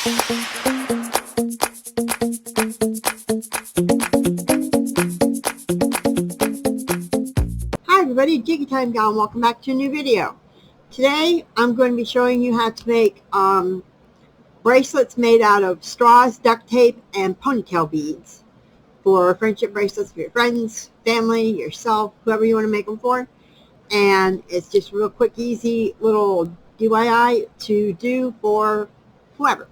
Hi everybody, Jiggy Time Gal, and welcome back to a new video. Today I'm going to be showing you how to make bracelets made out of straws, duct tape, and ponytail beads for friendship bracelets for your friends, family, yourself, whoever you want to make them for. And it's just real quick, easy little DIY to do for whoever.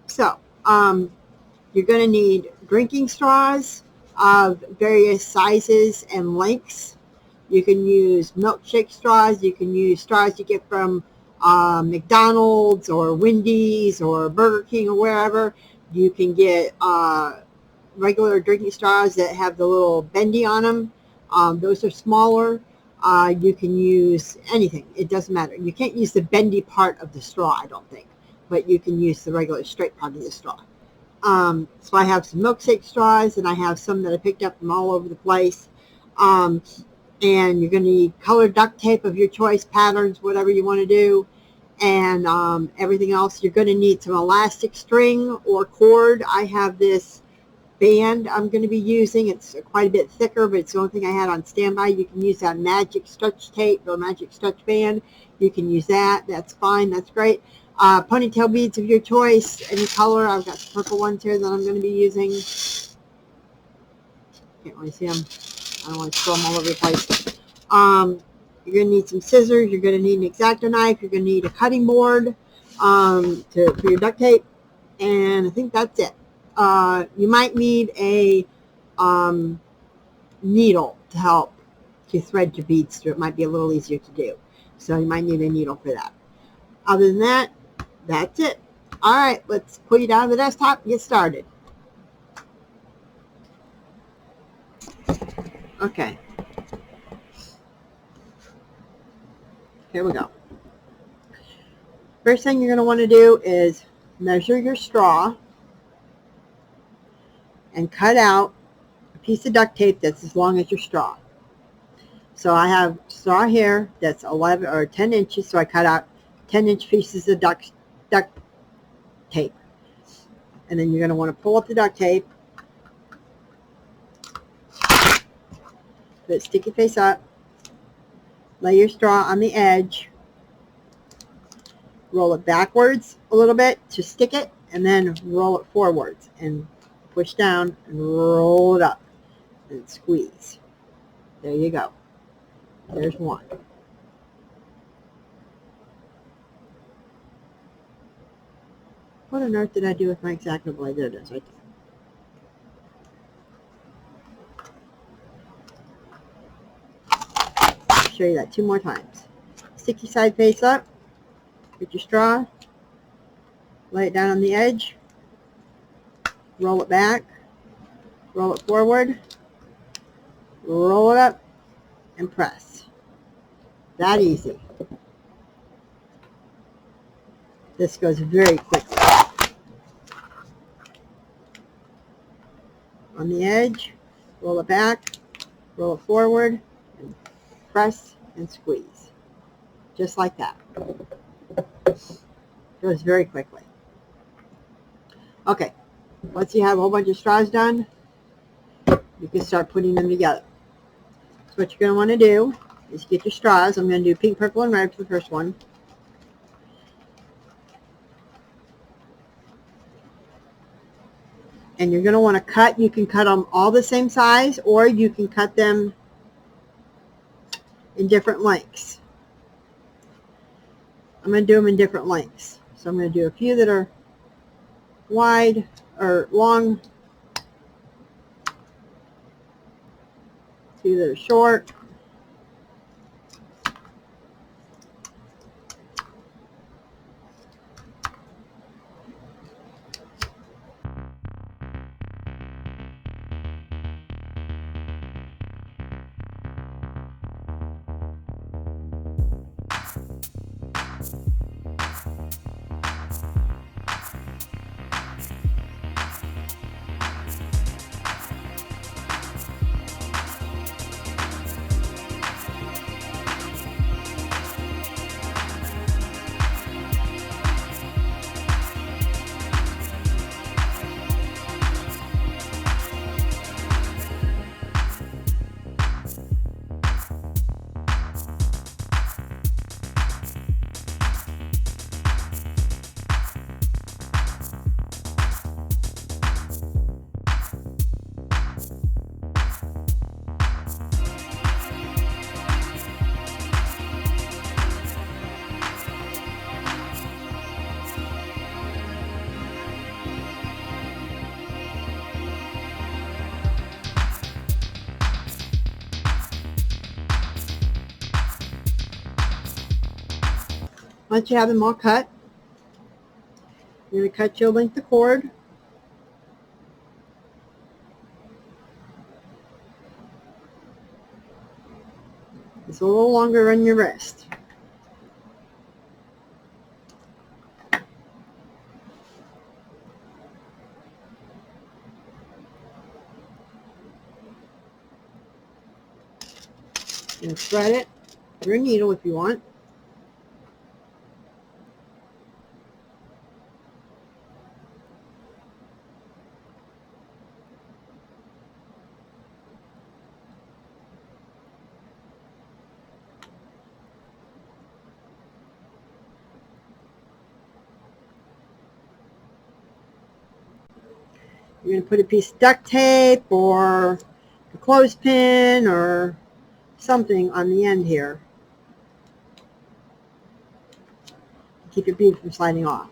So you're going to need drinking straws of various sizes and lengths. You can use milkshake straws. You can use straws you get from McDonald's or Wendy's or Burger King or wherever. You can get regular drinking straws that have the little bendy on them. Those are smaller. You can use anything. It doesn't matter. You can't use the bendy part of the straw, I don't think, but you can use the regular straight part of the straw. So I have some milkshake straws, and I have some that I picked up from all over the place. And you're going to need colored duct tape of your choice, patterns, whatever you want to do, and everything else. You're going to need some elastic string or cord. I have this band I'm going to be using. It's quite a bit thicker, but it's the only thing I had on standby. You can use that magic stretch tape or magic stretch band. You can use that. That's fine. That's great. Ponytail beads of your choice, any color. I've got some purple ones here that I'm going to be using. Can't really see them. I don't want to throw them all over the place. You're going to need some scissors. You're going to need an X-Acto knife. You're going to need a cutting board for your duct tape. And I think that's it. You might need a needle to help to thread your beads through. It might be a little easier to do. So you might need a needle for that. Other than that, that's it. All right, let's put you down on the desktop and get started. Okay. Here we go. First thing you're going to want to do is measure your straw and cut out a piece of duct tape that's as long as your straw. So I have straw here that's 11 or 10 inches, so I cut out 10-inch pieces of duct tape. And then you're going to want to pull up the duct tape, put it sticky face up, lay your straw on the edge, roll it backwards a little bit to stick it, and then roll it forwards and push down and roll it up and squeeze. There you go. There's one. What on earth did I do with my X-Acto blade? There it is right there. Show you that two more times. Sticky side face up, get your straw, lay it down on the edge, roll it back, roll it forward, roll it up, and press. That easy. This goes very quickly. On the edge, roll it back, roll it forward, and press and squeeze. Just like that. Goes very quickly. Okay, once you have a whole bunch of straws done, you can start putting them together. So what you're going to want to do is get your straws. I'm going to do pink, purple, and red for the first one. And you're going to want to cut. You can cut them all the same size, or you can cut them in different lengths. I'm going to do them in different lengths. So I'm going to do a few that are wide or long, a few that are short. Once you have them all cut, you're going to cut your length of cord. It's a little longer on your wrist. And thread it through a needle if you want. You're going to put a piece of duct tape or a clothespin or something on the end here to keep your bead from sliding off.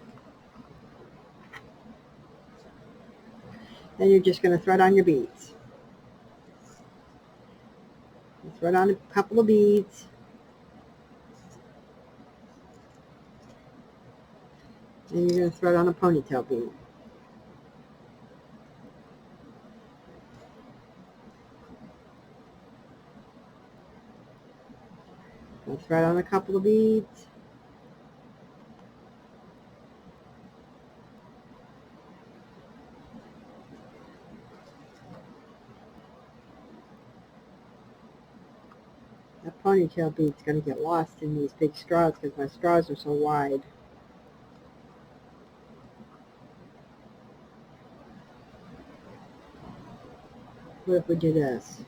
Then you're just going to thread on your beads. You thread on a couple of beads. And you're going to thread on a ponytail bead. I'll thread on a couple of beads. That ponytail bead's going to get lost in these big straws because my straws are so wide. What if we do this?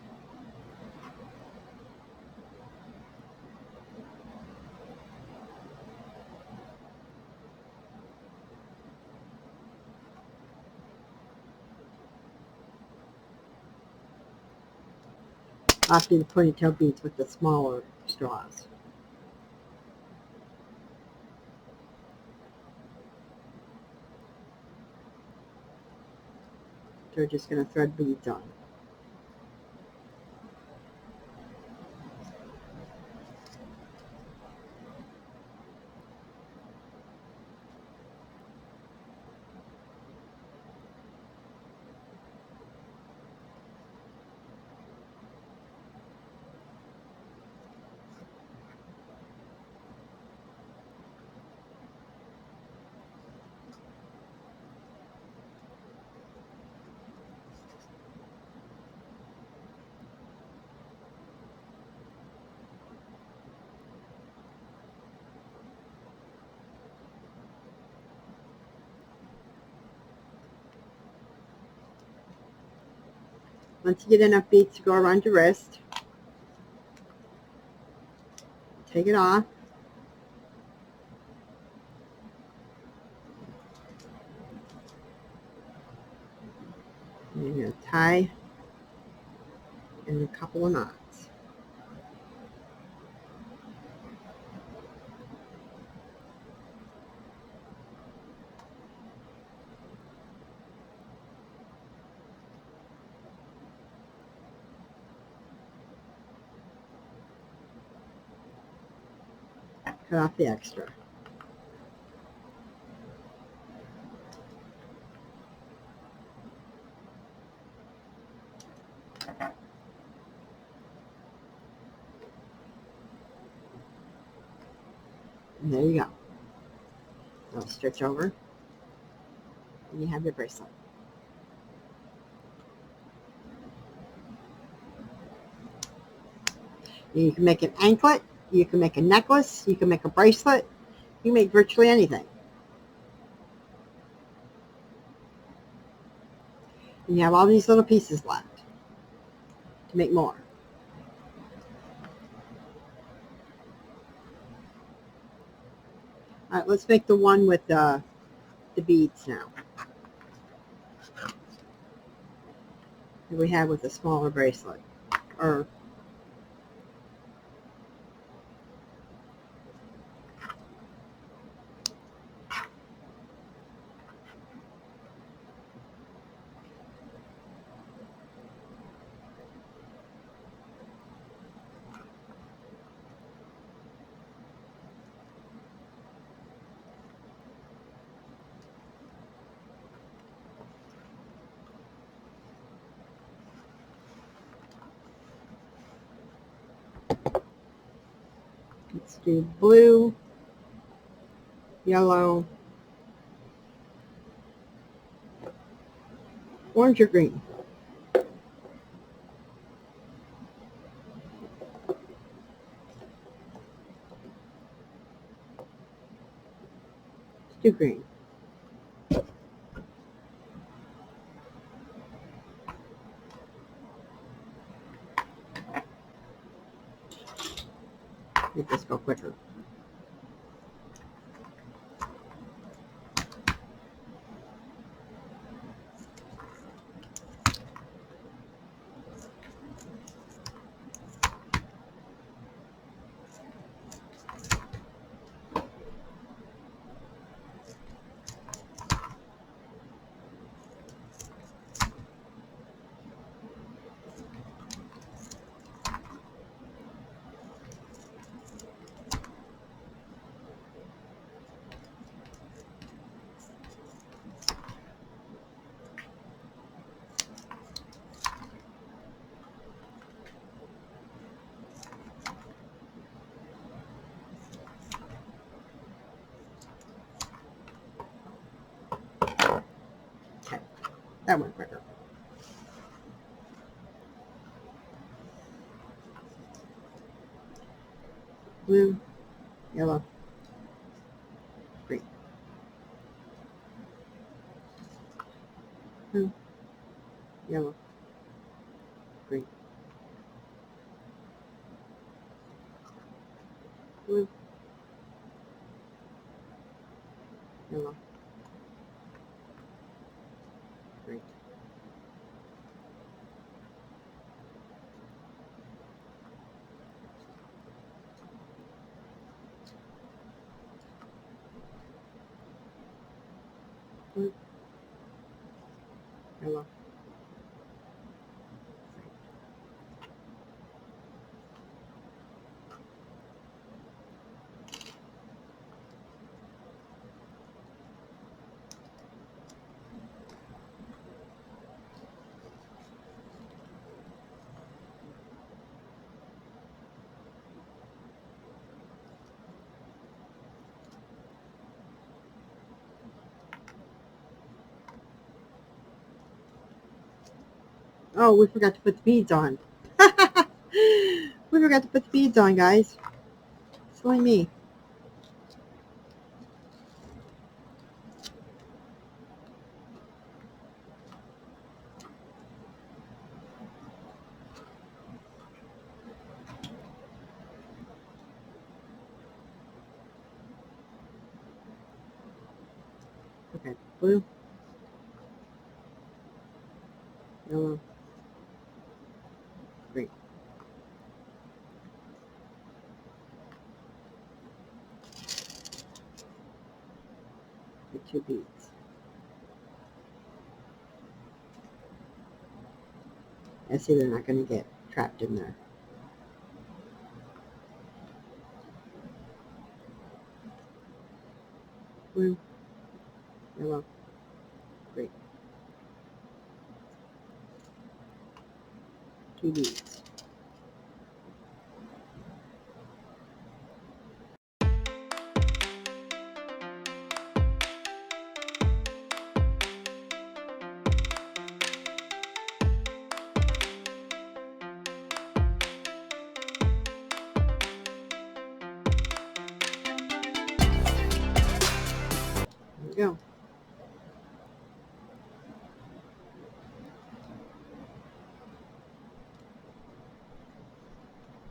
I'll do the ponytail beads with the smaller straws. So we're just going to thread beads on. Once you get enough beads to go around your wrist, take it off. And you're going to tie in a couple of knots. Cut off the extra. And there you go. I'll stretch over and you have your bracelet. You can make an anklet, you can make a necklace, you can make a bracelet, you can make virtually anything. And you have all these little pieces left to make more. All right, let's make the one with the beads now. That we have with a smaller bracelet. Or Let's do blue, yellow, orange or green. Let's do green. Make this go quicker. Okay, that went quicker. Blue, yellow, green. Blue, yellow, green. Blue, yellow, green. Blue, yellow, Oh, we forgot to put the beads on. We forgot to put the beads on, guys. Silly me. Okay, blue, yellow, green. The two beads. I see they're not going to get trapped in there. Blue, yellow, green. Two beads. There we go.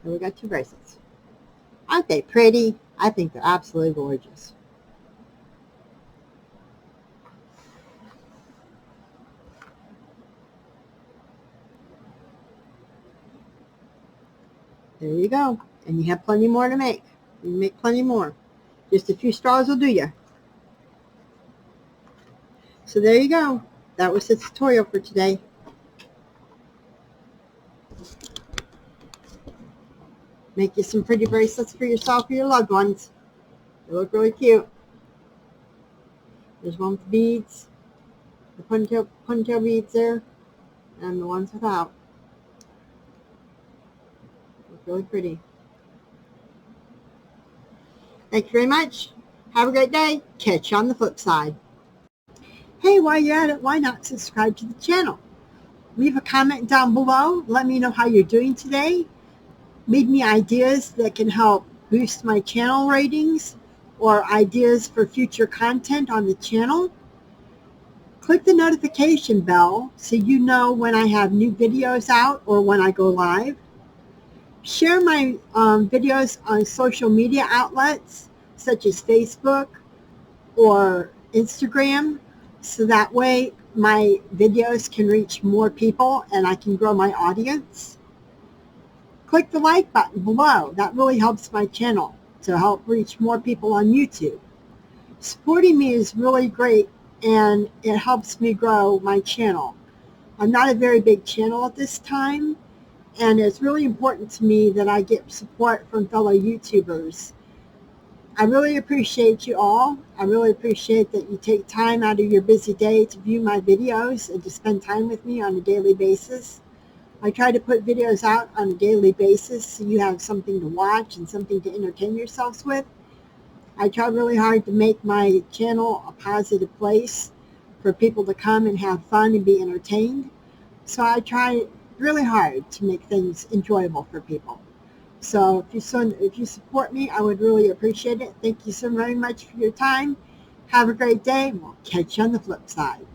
And we got two bracelets. Aren't they pretty? I think they're absolutely gorgeous. There you go. And you have plenty more to make. You can make plenty more. Just a few straws will do you. So there you go. That was the tutorial for today. Make you some pretty bracelets for yourself or your loved ones. They look really cute. There's one with beads, the ponytail beads there, and the ones without. Look really pretty. Thank you very much. Have a great day. Catch you on the flip side. Hey, while you're at it, why not subscribe to the channel? Leave a comment down below. Let me know how you're doing today. Leave me ideas that can help boost my channel ratings or ideas for future content on the channel. Click the notification bell so you know when I have new videos out or when I go live. Share my videos on social media outlets such as Facebook or Instagram, so that way my videos can reach more people and I can grow my audience. Click the like button below. That really helps my channel to help reach more people on YouTube. Supporting me is really great and it helps me grow my channel. I'm not a very big channel at this time, and it's really important to me that I get support from fellow YouTubers. I really appreciate you all. I really appreciate that you take time out of your busy day to view my videos and to spend time with me on a daily basis. I try to put videos out on a daily basis so you have something to watch and something to entertain yourselves with. I try really hard to make my channel a positive place for people to come and have fun and be entertained. So I try really hard to make things enjoyable for people. So if you support me, I would really appreciate it. Thank you so very much for your time. Have a great day, and we'll catch you on the flip side.